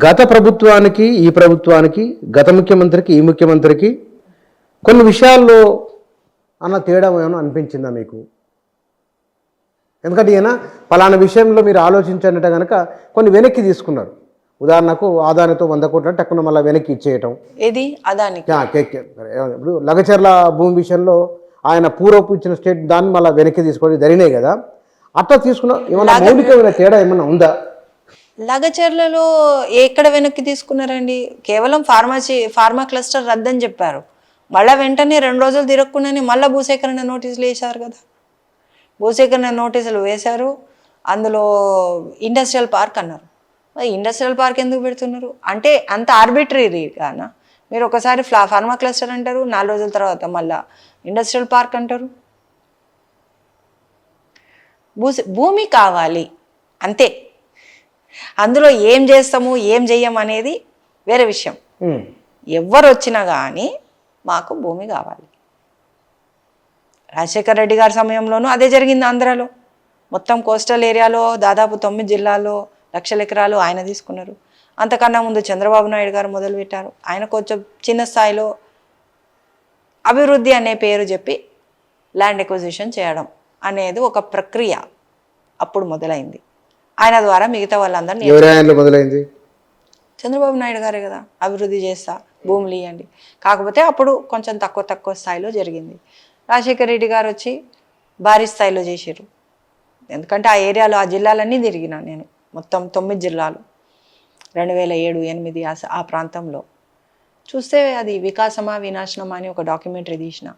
గత ప్రభుత్వానికి ఈ ప్రభుత్వానికి, గత ముఖ్యమంత్రికి ఈ ముఖ్యమంత్రికి కొన్ని విషయాల్లో అన్న తేడా ఏమైనా అనిపించిందా మీకు? ఎందుకంటే ఈయన పలానా విషయంలో మీరు ఆలోచించారంటే కనుక కొన్ని వెనక్కి తీసుకున్నారు. ఉదాహరణకు ఆదానితో 100 కోట్ల టక్కున మళ్ళీ వెనక్కి ఇచ్చేయటం. ఏది అదానికి? ఇప్పుడు లగచర్ల భూమి విషయంలో ఆయన పూర్వపు ఇచ్చిన స్టేట్ దాన్ని మళ్ళీ వెనక్కి తీసుకోవడం జరిగినాయి కదా. అట్లా తీసుకున్న ఏమన్నా మౌలికమైన తేడా ఏమన్నా ఉందా? లగచర్లలో ఎక్కడ వెనక్కి తీసుకున్నారండి? కేవలం ఫార్మా క్లస్టర్ రద్దని చెప్పారు. మళ్ళీ వెంటనే 2 రోజులు తిరగకుండానే మళ్ళీ భూసేకరణ నోటీసులు వేశారు కదా. భూసేకరణ నోటీసులు వేశారు, అందులో ఇండస్ట్రియల్ పార్క్ అన్నారు. ఇండస్ట్రియల్ పార్క్ ఎందుకు పెడుతున్నారు అంటే అంత ఆర్బిటరీ కానా? మీరు ఒకసారి ఫార్మా క్లస్టర్ అంటారు, 4 రోజుల తర్వాత మళ్ళీ ఇండస్ట్రియల్ పార్క్ అంటారు. భూమి కావాలి అంతే. అందులో ఏం చేస్తాము ఏం చెయ్యం అనేది వేరే విషయం. ఎవరు వచ్చినా కానీ మాకు భూమి కావాలి. రాజశేఖర్ రెడ్డి గారి సమయంలోనూ అదే జరిగింది. ఆంధ్రాలో మొత్తం కోస్టల్ ఏరియాలో దాదాపు 9 జిల్లాల్లో లక్షల ఎకరాలు ఆయన తీసుకున్నారు. అంతకన్నా ముందు చంద్రబాబు నాయుడు గారు మొదలుపెట్టారు. ఆయన కొంచెం చిన్న స్థాయిలో అభివృద్ధి అనే పేరు చెప్పి ల్యాండ్ ఎక్విజిషన్ చేయడం అనేది ఒక ప్రక్రియ అప్పుడు మొదలైంది. ఆయన ద్వారా మిగతా వాళ్ళందరినీ మొదలైంది. చంద్రబాబు నాయుడు గారే కదా అభివృద్ధి చేస్తా భూములు ఇవ్వండి. కాకపోతే అప్పుడు కొంచెం తక్కువ స్థాయిలో జరిగింది. రాజశేఖర రెడ్డి గారు వచ్చి భారీ స్థాయిలో చేశారు. ఎందుకంటే ఆ ఏరియాలో ఆ జిల్లాలన్నీ తిరిగినా నేను, మొత్తం 9 జిల్లాలు 2007, 2008 ఆ ప్రాంతంలో చూస్తే అది వికాసమా వినాశనమా అని ఒక డాక్యుమెంటరీ తీసిన.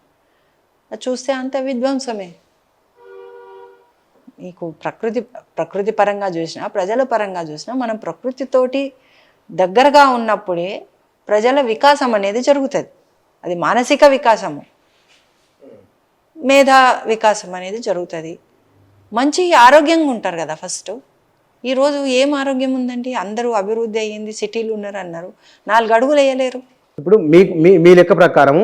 అది చూస్తే అంత విధ్వంసమే. మీకు ప్రకృతి పరంగా చూసినా ప్రజల పరంగా చూసినా మనం ప్రకృతితోటి దగ్గరగా ఉన్నప్పుడే ప్రజల వికాసం అనేది జరుగుతుంది. అది మానసిక వికాసము, మేధా వికాసం అనేది జరుగుతుంది. మంచి ఆరోగ్యంగా ఉంటారు కదా ఫస్ట్. ఈరోజు ఏం ఆరోగ్యం ఉందండి? అందరూ అభివృద్ధి అయ్యింది, సిటీలు ఉన్నారు అన్నారు, 4 అడుగులు వేయలేరు. ఇప్పుడు మీ లెక్క ప్రకారము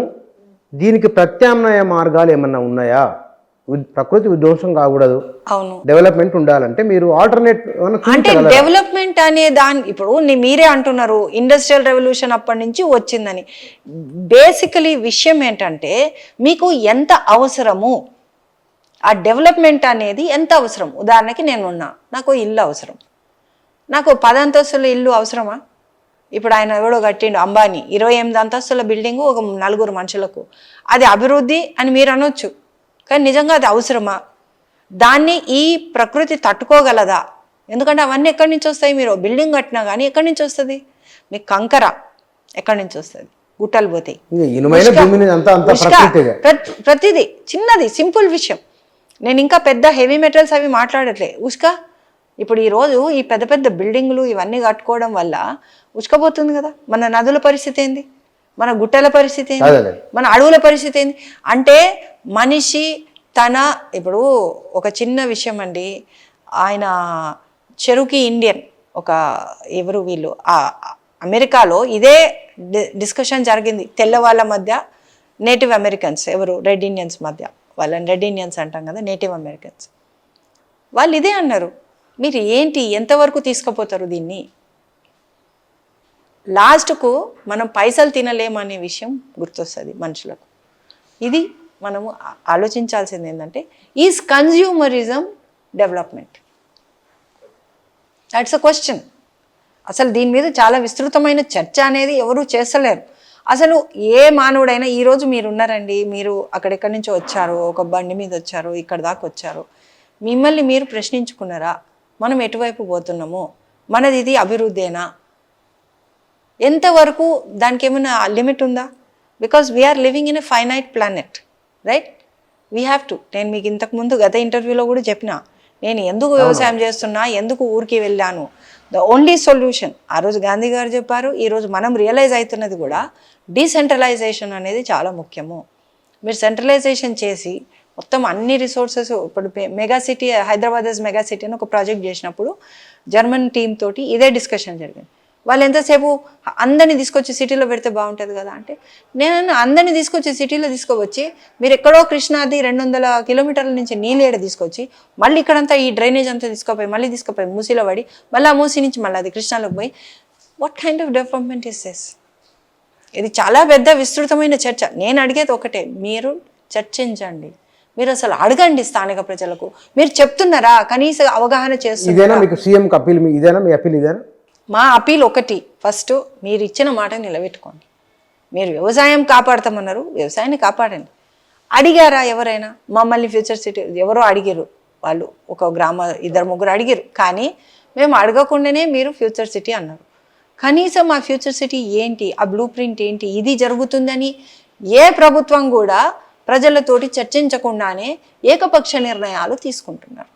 దీనికి ప్రత్యామ్నాయ మార్గాలు ఏమన్నా ఉన్నాయా? ప్రకృతి విధ్వంసం కాకూడదు, అవును, డెవలప్మెంట్ ఉండాలంటే మీరు ఆల్టర్నేట్ అంటే డెవలప్మెంట్ అనే దాని ఇప్పుడు మీరే అంటున్నారు ఇండస్ట్రియల్ రెవల్యూషన్ అప్పటి నుంచి వచ్చిందని. బేసికలీ విషయం ఏంటంటే మీకు ఎంత అవసరము, ఆ డెవలప్మెంట్ అనేది ఎంత అవసరం. ఉదాహరణకి నేనున్నా, నాకు ఇల్లు అవసరం, నాకు 10 అంతస్తుల ఇల్లు అవసరమా? ఇప్పుడు ఆయన ఎవడో కట్టిండు అంబానీ 28 అంతస్తుల బిల్డింగు ఒక 4 మనుషులకు. అది అభివృద్ధి అని మీరు అనొచ్చు, కానీ నిజంగా అది అవసరమా? దాన్ని ఈ ప్రకృతి తట్టుకోగలదా? ఎందుకంటే అవన్నీ ఎక్కడి నుంచి వస్తాయి? మీరు బిల్డింగ్ కట్టినా కానీ ఎక్కడి నుంచి వస్తుంది? మీకు కంకర ఎక్కడి నుంచి వస్తుంది? గుట్టలు పోతాయి, ప్రతిదీ చిన్నది సింపుల్ విషయం. నేను ఇంకా పెద్ద హెవీ మెటల్స్ అవి మాట్లాడట్లే. ఉష్క ఇప్పుడు ఈరోజు ఈ పెద్ద పెద్ద బిల్డింగ్లు ఇవన్నీ కట్టుకోవడం వల్ల ఉష్కపోతుంది కదా. మన నదుల పరిస్థితి ఏంది? మన గుట్టల పరిస్థితి ఏంది? మన అడవుల పరిస్థితి ఏంది? అంటే మనిషి ఇప్పుడు ఒక చిన్న విషయం అండి, ఆయన చెరుకి ఇండియన్ ఎవరు వీళ్ళు అమెరికాలో ఇదే డిస్కషన్ జరిగింది తెల్లవాళ్ళ మధ్య, నేటివ్ అమెరికన్స్ ఎవరు రెడ్ ఇండియన్స్ మధ్య. వాళ్ళని రెడ్ ఇండియన్స్ అంటాం కదా, నేటివ్ అమెరికన్స్. వాళ్ళు ఇదే అన్నారు, మీరు ఏంటి ఎంతవరకు తీసుకుపోతారు దీన్ని? లాస్ట్కు మనం పైసలు తినలేమనే విషయం గుర్తొస్తుంది మనుషులకు. ఇది మనము ఆలోచించాల్సింది ఏంటంటే, is consumerism development? That's a question. అసలు దీని మీద చాలా విస్తృతమైన చర్చ అనేది ఎవరు చేస్తలేరు. అసలు ఏ మానవుడైనా ఈరోజు మీరు ఉన్నారండి, మీరు అక్కడెక్కడి నుంచో వచ్చారు, ఒక బండి మీద వచ్చారు, ఇక్కడ దాకా వచ్చారు, మిమ్మల్ని మీరు ప్రశ్నించుకున్నారా మనం ఎటువైపు పోతున్నాము, మనది ఇది అభివృద్ధేనా? ఎంతవరకు దానికి ఏమైనా లిమిట్ ఉందా? Because we're living in a finite planet, right? We have to. నేను మీకు ఇంతకుముందు గత ఇంటర్వ్యూలో కూడా చెప్పిన, నేను ఎందుకు వ్యవసాయం చేస్తున్నా, ఎందుకు ఊరికి వెళ్ళాను, ద ఓన్లీ సొల్యూషన్ ఆ రోజు గాంధీ గారు చెప్పారు. ఈరోజు మనం రియలైజ్ అవుతున్నది కూడా డీసెంట్రలైజేషన్ అనేది చాలా ముఖ్యము. మీరు సెంట్రలైజేషన్ చేసి మొత్తం అన్ని రిసోర్సెస్, ఇప్పుడు mega city Hyderabad mega city అని ఒక ప్రాజెక్ట్ చేసినప్పుడు జర్మన్ టీమ్ తోటి ఇదే డిస్కషన్ జరిగింది. వాళ్ళు ఎంతసేపు అందరినీ తీసుకొచ్చి సిటీలో పెడితే బాగుంటుంది కదా అంటే, నేను అందరినీ తీసుకొచ్చి సిటీలో తీసుకువచ్చి మీరు ఎక్కడో కృష్ణాది 200 కిలోమీటర్ల నుంచి నీళ్ళేడ తీసుకొచ్చి మళ్ళీ ఇక్కడంతా ఈ డ్రైనేజ్ అంతా మళ్ళీ తీసుకుపోయి మూసీలో పడి, మళ్ళీ ఆ మూసీ నుంచి మళ్ళీ అది కృష్ణాలోకి పోయి what kind of development is this? ఇది చాలా పెద్ద విస్తృతమైన చర్చ. నేను అడిగేది ఒకటే, మీరు చర్చించండి, మీరు అసలు అడగండి స్థానిక ప్రజలకు. మీరు చెప్తున్నారా? కనీస అవగాహన ఇదేనా చేస్తున్నారా? మీకు సీఎంకి అప్పీల్? ఇదేనా మీ అప్పీల్? ఇదేనా మా అప్పీల్ ఒకటి, ఫస్ట్ మీరు ఇచ్చిన మాట నిలబెట్టుకోండి. మీరు వ్యవసాయం కాపాడతామన్నారు, వ్యవసాయాన్ని కాపాడండి. అడిగారా ఎవరైనా? మమ్మల్ని ఫ్యూచర్ సిటీ ఎవరో అడిగారు, వాళ్ళు ఒక గ్రామ 2-3 అడిగారు, కానీ మేము అడగకుండానే మీరు ఫ్యూచర్ సిటీ అన్నారు. కనీసం ఆ ఫ్యూచర్ సిటీ ఏంటి, ఆ బ్లూ ప్రింట్ ఏంటి, ఇది జరుగుతుందని ఏ ప్రభుత్వం కూడా ప్రజలతోటి చర్చించకుండానే ఏకపక్ష నిర్ణయాలు తీసుకుంటున్నారు.